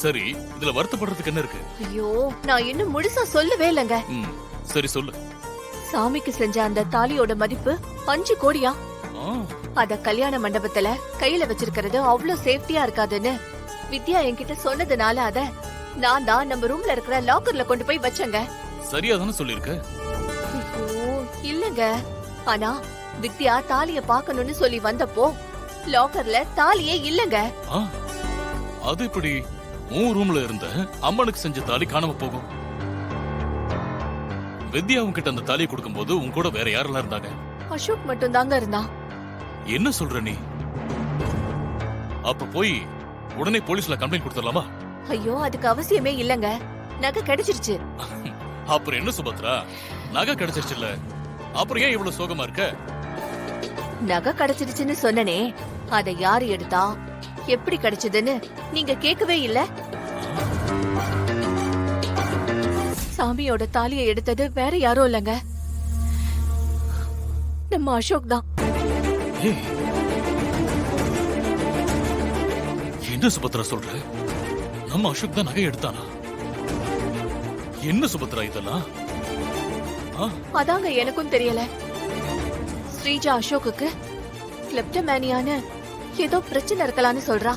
சரி, இதுல வருத்தப்படுறதுக்கு என்ன இருக்கு? ஐயோ, நான் இன்னும் முழுசா சொல்லவே இல்லைங்க. சரி சொல்லு. சாமிக்கு செஞ்ச அந்த தாலியோட மதிப்பு 5 கோடியா? அத கல்யாண மண்டபத்துல கையில வச்சிருக்கிறது அவ்வளவு சேஃப்டியா இருக்காதுன்னு வித்யா என்கிட்ட சொன்னதுனால அத நான் தான் நம்ம ரூம்ல இருக்கிற லாக்கர்ல கொண்டு போய் வச்சேங்க. சரியா தானே சொல்லிருக்க? ஐயோ, இல்லங்க. ஆனா வித்யா தாலிய பாக்கணும்னு சொல்லி வந்தப்போ லாக்கர்ல தாலியே இல்லங்க. அது இப்படி உன் ரூம்ல இருந்த அம்மனுக்கு செஞ்ச தாலி காணாம போகும்? வித்யா உன்கிட்ட அந்த தாலியை கொடுக்கும்போது உன் கூட வேற யாரெல்லாம் இருந்தாங்க? அசோக் மட்டும் தாங்க இருந்தான். என்ன சொல்ற நீ? அப்ப போய் உடனே போலீஸ்ல கம்ப்ளைண்ட் கொடுத்துடலாமா? ஐயோ, அதுக்கு அவசியமே இல்லங்க. நகை கிடைச்சிருச்சு. அப்புறம் என்ன சுபத்ரா, நகை கிடைச்சிருச்சுல்ல, அப்புறம் ஏன் இவ்வளவு சோகமா இருக்க? நகை கிடைச்சிருச்சுன்னு சொன்னனே, அத யாரு எடுத்தா, எப்படி கிடைச்சதுன்னு நீங்க கேட்கவே இல்ல. சாமியோட தாலியை எடுத்தது வேற யாரும் இல்லங்க, நம்ம அசோக் தான். என்ன சுபத்ரா சொல்ற? நம்ம அசோக் தான் நகை எடுத்தானா? என்ன சுபத்ரா இதெல்லாம்? அதாங்க எனக்கும் தெரியல. ஸ்ரீஜா அசோக்குக்கு கிளெப்டோமேனியான்னு ஏதோ பிரச்சனை இருக்கலாம்னு சொல்றா.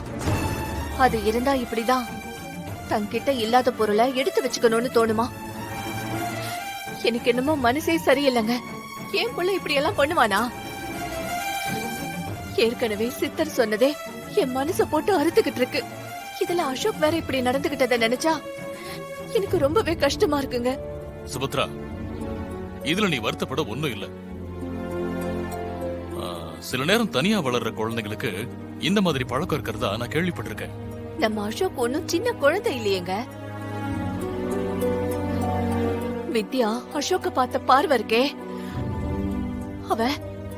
அது இருந்தா இப்படிதான் தன்கிட்ட இல்லாத பொருளை எடுத்து வச்சுக்கணும்னு தோணுமா? எனக்கு என்னமோ மனசே சரியில்லைங்க. ஏன் புள்ள இப்படி எல்லாம் பண்ணுவானா? ஏற்கனவே சித்தர் சொன்னதே என் மனச போட்டு அறுத்துக்கிட்டு இருக்கு. இதுல அசோக் வேற இப்படி நடந்துகிட்டத நினைச்சா எனக்கு ரொம்பவே கஷ்டமா இருக்குங்க. சுபத்ரா, இதுல நீ வருத்தப்பட ஒண்ணும் இல்ல. சில நேரம் தனியா வளர்ற குழந்தைங்களுக்கு இந்த மாதிரி பழக்கம் இருக்கிறதா நான் கேள்விப்பட்டிருக்கேன். நம்ம அசோக் ஒன்னும் சின்ன குழந்தை இல்லையேங்க. வித்யா அசோக்க பார்த்த பார்வை இருக்கே, அவ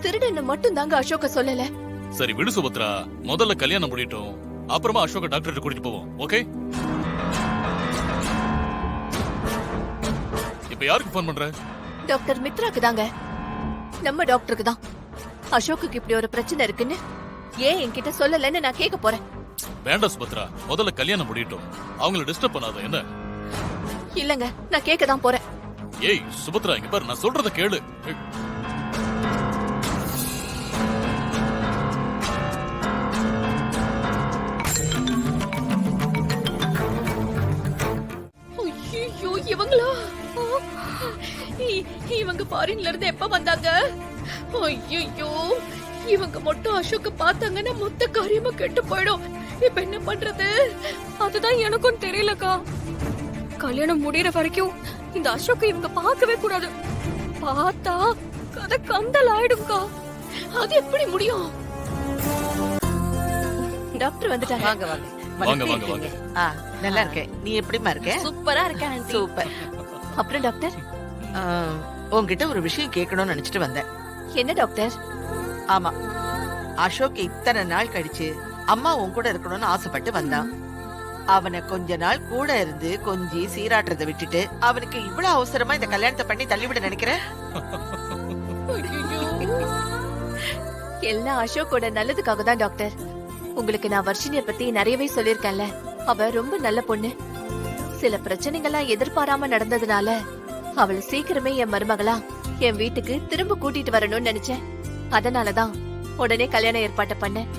திருடன்னு மட்டும் தாங்க அசோக்க சொல்லல. சரி விடு சுபத்ரா, முதல்ல கல்யாணம் முடியட்டும், அப்புறமா அசோக டாக்டர் கூட்டிட்டு போவோம். ஓகே? இப்ப யாருக்கு போன் பண்ற? டாக்டர் மித்ராக்கு தாங்க. நம்ம டாக்டருக்கு தான். அசோக்குக்கு இப்படி ஒரு பிரச்சனை இருக்குன்னு ஏன் என்கிட்ட சொல்லலன்னு நான் கேட்க போறேன். வேண்டாம் சுபத்ரா, முதல்ல கல்யாணம் முடியட்டும், அவங்கள டிஸ்டர்ப் பண்ணாத. என்ன? இல்லங்க, நான் கேட்க தான் போறேன். ஏய் சுபத்ரா, இங்க பாரு, நான் சொல்றத கேளு. ஐயோ, இவங்களா? இவங்க ஃபாரின்ல இருந்து எப்ப வந்தாங்க? ஐயோ, இவங்க மட்டும் அசோக்க பார்த்தாங்கன்னா மொத்த காரியமா கெட்டு போயிடும். இப்ப என்ன பண்றது? அதுதான் எனக்கும் தெரியலக்கா. கல்யாணம் முடியற வரைக்கும் இந்த அசோக்க இவங்க பார்க்கவே கூடாது. பார்த்தா கதை கந்தல் ஆயிடும்க்கா. அது எப்படி முடியும்? டாக்டர் வந்துட்டாங்க. வாங்க வாங்க வாங்க வாங்க வாங்க. நல்லா இருக்கேன். நீ எப்படிமா இருக்க? சூப்பரா இருக்கேன் ஆண்டி. சூப்பர். அப்புறம் டாக்டர், உன்கிட்ட ஒரு விஷயம் கேட்கணும்னு நினைச்சிட்டு வந்தேன். என்ன டாக்டர்? ஆமா, அசோக் இத்தனை நாள் கழிச்சு அம்மா உன் கூட இருக்கணும்னு ஆசைப்பட்டு வந்தான். அவனை கொஞ்ச நாள் கூட இருந்து கொஞ்சி சீராட்டுறதை விட்டுட்டு அவனுக்கு இவ்வளவு அவசரமா இந்த கல்யாணத்தை பண்ணி தள்ளிவிட நினைக்கிற? எல்லாம் அசோக்கோட நல்லதுக்காக தான் டாக்டர். உங்களுக்கு நான் வர்ஷினிய பத்தி நிறையவே சொல்லிருக்கேன்ல. அவ ரொம்ப நல்ல பொண்ணு. சில பிரச்சனைகள்லாம் எதிர்பாராம நடந்ததுனால அவளை சீக்கிரமே என் மருமகளா என் வீட்டுக்கு திரும்ப கூட்டிட்டு வரணும்னு நினைச்சேன். அதனாலதான் உடனே கல்யாண ஏற்பாட்டை பண்ணேன்.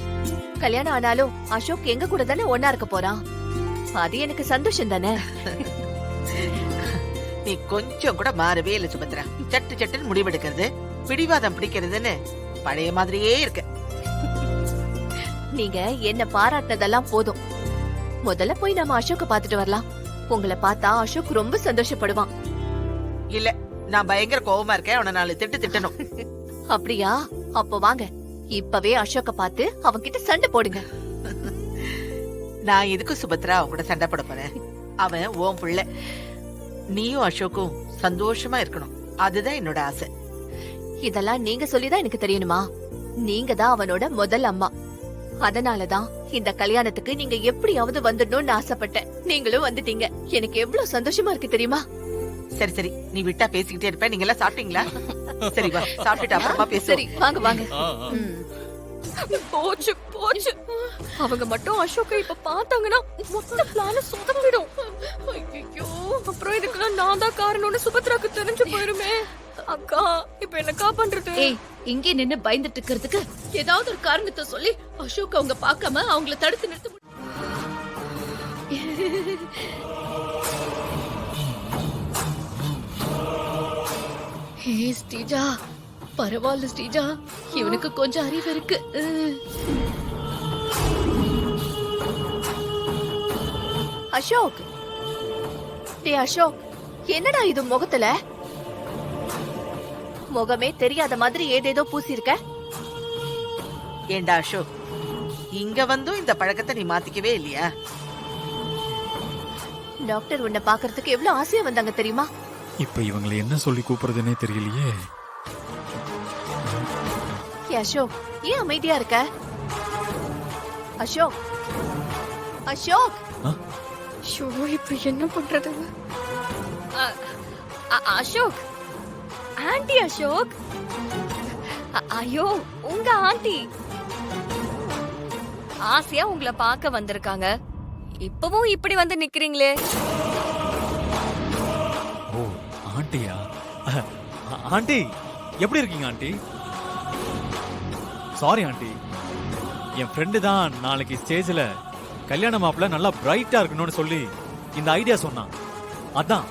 கல்யாணம் ஆனாலும் அசோக் எங்க கூட தானே ஒன்னா இருக்க போறான். அது எனக்கு சந்தோஷம் தானே. நீ கொஞ்சம் கூட மாறவே இல்ல சுபத்ரா. சட்டு சட்டுன்னு முடிவெடுக்கிறது, பிடிவாதம் பிடிக்கிறதுன்னு பழைய மாதிரியே இருக்கு. நீங்க என்ன பாராட்டினதெல்லாம் போதும். முதல்ல போய் நம்ம அசோக்க பாத்துட்டு வரலாம். உங்களை பார்த்தா அசோக் ரொம்ப சந்தோஷப்படுவான். இல்ல, நான் பயங்கர கோவமா இருக்கேன். அவனை 4 திட்டு திட்டணும். அப்படியா? அப்போ வாங்க, இப்பவே அசோக்க பார்த்து அவன்கிட்ட சண்டை போடுங்க. நான் எதுக்கு சுபத்ரா அவன் கூட சண்டை போட போறேன்? அவன் உன் பிள்ளை. நீயும் அசோக்கும் சந்தோஷமா இருக்கணும், அதுதான் என்னோட ஆசை. இதெல்லாம் நீங்க சொல்லிதான் எனக்கு தெரியணுமா? நீங்க தான் அவனோட முதல் அம்மா. அதனாலதான் இந்த கல்யாணத்துக்கு நீங்க எப்படியாவது வந்துடணும்னு ஆசைப்பட்டேன். நீங்களும் வந்துட்டீங்க. எனக்கு எவ்வளவு சந்தோஷமா இருக்கு தெரியுமா? சரி சரி, நீ விட்டா பேசிக்கிட்டே இருப்ப. நீங்க எல்லாம் சாப்பிட்டீங்களா? சரி வா, சாப்பிட்டுட்டு அப்புறமா பேசுவோம். சரி வாங்க வாங்க. போச்சு போச்சு. அவங்க மட்டும் அசோக்கை இப்ப பார்த்தாங்கன்னா மொத்த பிளான சொதப்பிடும். ஐயோ, அப்புறம் இதுக்கெல்லாம் நான் தான் காரணம்னு சுபத்ராக்கு தெரிஞ்சு போயிருமே. அக்கா, இப்ப என்னக்கா பண்றது? ஏய், இங்கே நின்னு பயந்துட்டு இருக்கிறதுக்கு ஏதாவது ஒரு காரணத்தை சொல்லி அசோக் அவங்க பார்க்காம அவங்கள தடுத்து நிறுத்த முடியும். ஹே ஸ்ரீஜா, பரவாயில்ல ஸ்ரீஜா, இவனுக்கு கொஞ்சம் அறிவு இருக்கு. அசோக், டே அசோக், என்னடா இது முகத்துல? முகமே தெரியாத மாதிரி ஏதேதோ பூசிருக்க. ஏண்டா அசோக், இங்க வந்தும் இந்த பழக்கத்தை நீ மாத்திக்கவே இல்லையா? டாக்டர் உன்னை பாக்குறதுக்கு எவ்வளவு ஆசையா வந்தாங்க தெரியுமா? இப்ப இவங்களை என்ன சொல்லி கூப்பிடுறதுன்னே தெரியலையே. ஏ அசோக், ஏன் அமைதியா இருக்க? அசோக், அசோக், ஐயோ, இப்ப என்ன பண்றது? அசோக், ஆண்டி அசோக். ஐயோ, உங்க ஆண்டி ஆசையா உங்களை பார்க்க வந்திருக்காங்க. இப்பவும் இப்படி வந்து நிக்கிறீங்களே. ஓ, ஆண்டியா? ஆண்டி, எப்படி இருக்கீங்க ஆண்டி? சாரி ஆண்டி, என் ஃப்ரெண்டு தான் நாளைக்கு ஸ்டேஜ்ல கல்யாண மாப்பிள்ள நல்லா பிரைட்டா இருக்கணும்னு சொல்லி இந்த ஐடியா சொன்னான். அதான்.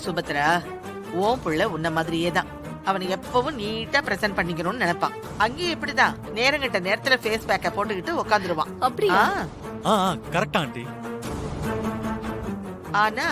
சுபத்ரா, ஓம் புள்ள உன்ன மாதிரியே தான். அவனை எப்பவும் நீட்டா பிரசன்ட் பண்ணிக்கணும்னு நினைப்பான். அங்கேயும் இப்படிதான் நேரங்கிட்ட நேரத்துல ஃபேஸ் பேக்க போட்டுக்கிட்டு உட்காந்துருவான். அப்படியா? ஆ, கரெக்டா ஆண்டி. ஆனா